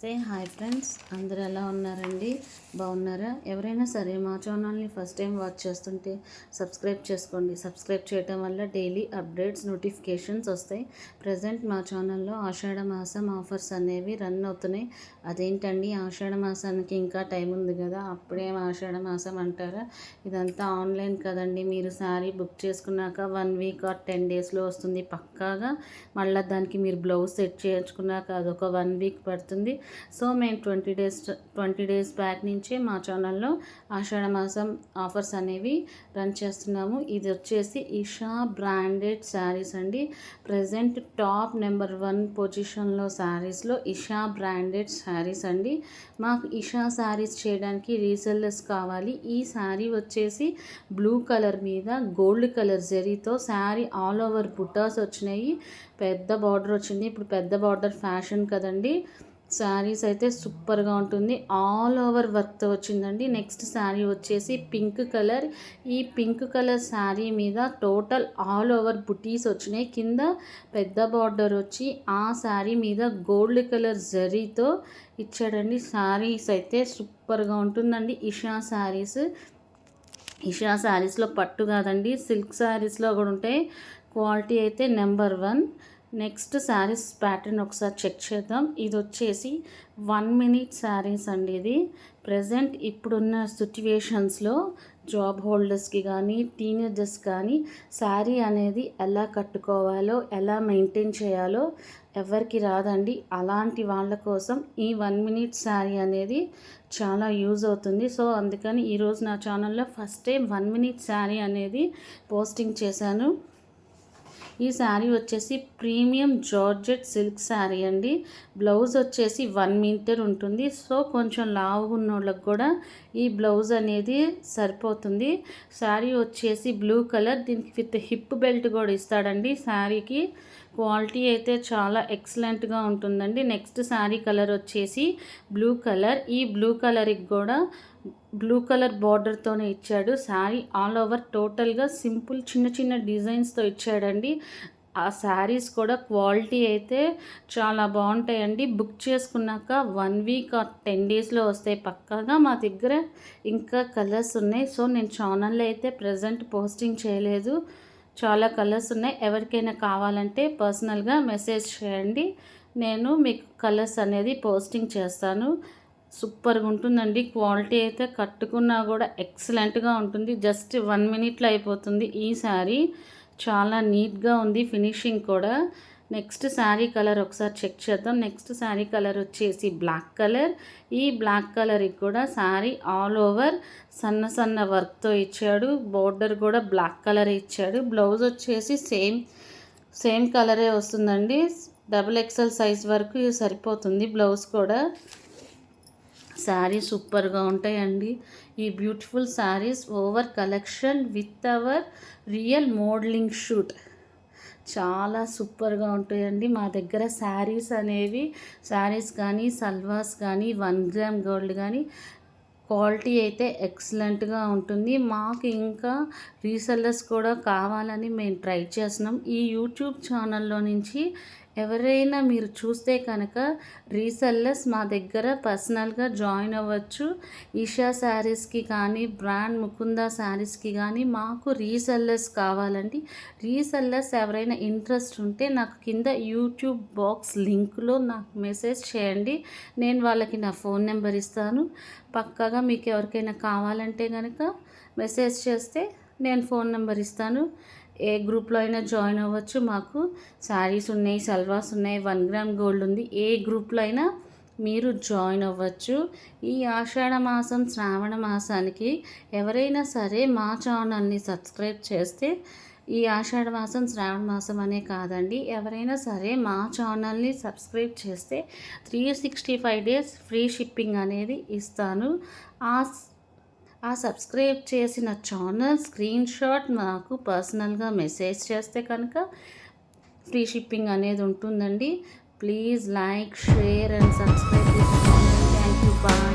నమస్తే, hi friends, అందరూ ఎలా ఉన్నారండి? బాగున్నారా? ఎవరైనా సరే మా ఛానల్ని ఫస్ట్ టైం వాచ్ చేస్తుంటే సబ్స్క్రైబ్ చేసుకోండి. సబ్స్క్రైబ్ చేయడం వల్ల డైలీ అప్డేట్స్ నోటిఫికేషన్స్ వస్తాయి. ప్రజెంట్ మా ఛానల్లో ఆషాఢ మాసం ఆఫర్స్ అనేవి రన్ అవుతున్నాయి. అదేంటండి, ఆషాఢ మాసానికి ఇంకా టైం ఉంది కదా, అప్పుడే ఆషాఢ మాసం అంటారా? ఇదంతా ఆన్లైన్ కదండి. మీరు శారీ బుక్ చేసుకున్నాక 1 వీక్ ఆర్ 10 డేస్లో వస్తుంది పక్కాగా. మళ్ళీ దానికి మీరు బ్లౌజ్ సెట్ చేయించుకున్నాక అదొక 1 వీక్ పడుతుంది. సో మేము 20 డేస్ బ్యాక్ నుంచే మా ఛానల్లో ఆషాఢ మాసం ఆఫర్స్ అనేవి రన్ చేస్తున్నాము. ఇది వచ్చేసి ఇషా బ్రాండెడ్ శారీస్ అండి. ప్రజెంట్ టాప్ నెంబర్ 1 పొజిషన్లో శారీస్లో ఇషా బ్రాండెడ్ శారీస్ అండి. మాకు ఇషా శారీస్ చేయడానికి రీసెల్లర్స్ కావాలి. ఈ శారీ వచ్చేసి బ్లూ కలర్ మీద గోల్డ్ కలర్ జరీతో శారీ ఆల్ ఓవర్ బుట్టాస్ వచ్చినాయి. పెద్ద బార్డర్ వచ్చింది. ఇప్పుడు పెద్ద బార్డర్ ఫ్యాషన్ కదండి. శారీస్ అయితే సూపర్గా ఉంటుంది. ఆల్ ఓవర్ వర్క్తో వచ్చిందండి. నెక్స్ట్ శారీ వచ్చేసి పింక్ కలర్. ఈ పింక్ కలర్ శారీ మీద టోటల్ ఆల్ ఓవర్ బుటీస్ వచ్చినాయి. కింద పెద్ద బార్డర్ వచ్చి ఆ శారీ మీద గోల్డ్ కలర్ జరీతో ఇచ్చాడండి. శారీస్ అయితే సూపర్గా ఉంటుందండి. ఇషా శారీస్లో పట్టు కాదండి, సిల్క్ శారీస్లో కూడా ఉంటాయి. క్వాలిటీ అయితే నెంబర్ 1. నెక్స్ట్ శారీస్ ప్యాటర్న్ ఒకసారి చెక్ చేద్దాం. ఇది వచ్చేసి 1 మినిట్ శారీస్ అండి. ఇది ప్రజెంట్ ఇప్పుడున్న సిచ్యువేషన్స్లో జాబ్ హోల్డర్స్కి కానీ టీనేజర్స్ కానీ శారీ అనేది ఎలా కట్టుకోవాలో, ఎలా మెయింటైన్ చేయాలో ఎవరికి రాదండి. అలాంటి వాళ్ళ కోసం ఈ 1 మినిట్ శారీ అనేది చాలా యూజ్ అవుతుంది. సో అందుకని ఈరోజు నా ఛానల్లో ఫస్ట్ టైం 1 మినిట్ శారీ అనేది పోస్టింగ్ చేశాను. ఈ శారీ వచ్చేసి ప్రీమియం జార్జెట్ సిల్క్ శారీ అండి. బ్లౌజ్ వచ్చేసి 1 మీటర్ ఉంటుంది. సో కొంచెం లావుగా ఉన్న వాళ్ళకి కూడా ఈ బ్లౌజ్ అనేది సరిపోతుంది. శారీ వచ్చేసి బ్లూ కలర్, దీనికి విత్ హిప్ బెల్ట్ కూడా ఇస్తాడండి. శారీకి క్వాలిటీ అయితే చాలా ఎక్సలెంట్గా ఉంటుందండి. నెక్స్ట్ శారీ కలర్ వచ్చేసి బ్లూ కలర్. ఈ బ్లూ కలర్కి కూడా బ్లూ కలర్ బార్డర్తోనే ఇచ్చాడు. శారీ ఆల్ ఓవర్ టోటల్గా సింపుల్ చిన్న చిన్న డిజైన్స్తో ఇచ్చాడండి. ఆ శారీస్ కూడా క్వాలిటీ అయితే చాలా బాగుంటాయండి. బుక్ చేసుకున్నాక 1 వీక్ ఆర్ 10 డేస్లో వస్తాయి పక్కాగా. మా దగ్గర ఇంకా కలర్స్ ఉన్నాయి. సో నేను ఛానల్లో అయితే ప్రజెంట్ పోస్టింగ్ చేయలేదు. చాలా కలర్స్ ఉన్నాయి. ఎవరికైనా కావాలంటే పర్సనల్గా మెసేజ్ చేయండి, నేను మీకు కలర్స్ అనేది పోస్టింగ్ చేస్తాను. సూపర్గా ఉంటుందండి. క్వాలిటీ అయితే కట్టుకున్నా కూడా ఎక్సలెంట్గా ఉంటుంది. జస్ట్ 1 మినిట్లో అయిపోతుంది. ఈ శారీ చాలా నీట్గా ఉంది, ఫినిషింగ్ కూడా. నెక్స్ట్ శారీ కలర్ ఒకసారి చెక్ చేద్దాం. నెక్స్ట్ శారీ కలర్ వచ్చేసి బ్లాక్ కలర్. ఈ బ్లాక్ కలర్కి కూడా శారీ ఆల్ ఓవర్ సన్న సన్న వర్క్తో ఇచ్చాడు. బోర్డర్ కూడా బ్లాక్ కలర్ ఇచ్చాడు. బ్లౌజ్ వచ్చేసి సేమ్ కలరే వస్తుందండి. XXL సైజ్ వరకు సరిపోతుంది బ్లౌజ్ కూడా. శారీ సూపర్గా ఉంటాయండి. ఈ beautiful saris over collection with our real modelling shoot చాలా సూపర్గా ఉంటాయండి. మా దగ్గర శారీస్ కానీ సల్వాస్ కానీ 1 గ్రామ్ గోల్డ్ కానీ క్వాలిటీ అయితే ఎక్సలెంట్గా ఉంటుంది. మాకు ఇంకా రీసెల్లర్స్ కూడా కావాలని మేము ట్రై చేస్తున్నాం. ఈ యూట్యూబ్ ఛానల్లో నుంచి ఎవరైనా మీరు చూస్తే కనుక రీసెల్లర్స్ మా దగ్గర పర్సనల్గా జాయిన్ అవ్వచ్చు. ఈషా శారీస్కి కానీ బ్రాండ్ ముకుందా శారీస్కి కానీ మాకు రీసెల్లర్స్ కావాలండి. రీసెల్లర్స్ ఎవరైనా ఇంట్రెస్ట్ ఉంటే నాకు కింద యూట్యూబ్ బాక్స్ లింక్లో నాకు మెసేజ్ చేయండి. నేను వాళ్ళకి నా ఫోన్ నెంబర్ ఇస్తాను. పక్కాగా మీకు ఎవరికైనా కావాలంటే కనుక మెసేజ్ చేస్తే నేను ఫోన్ నెంబర్ ఇస్తాను. ఏ గ్రూప్లో అయినా జాయిన్ అవ్వచ్చు. మాకు శారీస్ ఉన్నాయి, సల్వాస్ ఉన్నాయి, 1 గ్రామ్ గోల్డ్ ఉంది. ఏ గ్రూప్లో అయినా మీరు జాయిన్ అవ్వచ్చు. ఈ ఆషాఢ మాసం శ్రావణ మాసానికి ఎవరైనా సరే మా ఛానల్ని సబ్స్క్రైబ్ చేస్తే, ఈ ఆషాఢ మాసం శ్రావణ మాసం అనే కాదండి, ఎవరైనా సరే మా ఛానల్ని సబ్స్క్రైబ్ చేస్తే 365 డేస్ ఫ్రీ షిప్పింగ్ అనేది ఇస్తాను. ఆ సబ్స్క్రైబ్ చేసిన ఛానల్ స్క్రీన్ షాట్ నాకు పర్సనల్గా మెసేజ్ చేస్తే కనుక ఫ్రీ షిప్పింగ్ అనేది ఉంటుందండి. Please like, share and subscribe this channel. Thank you. Bye.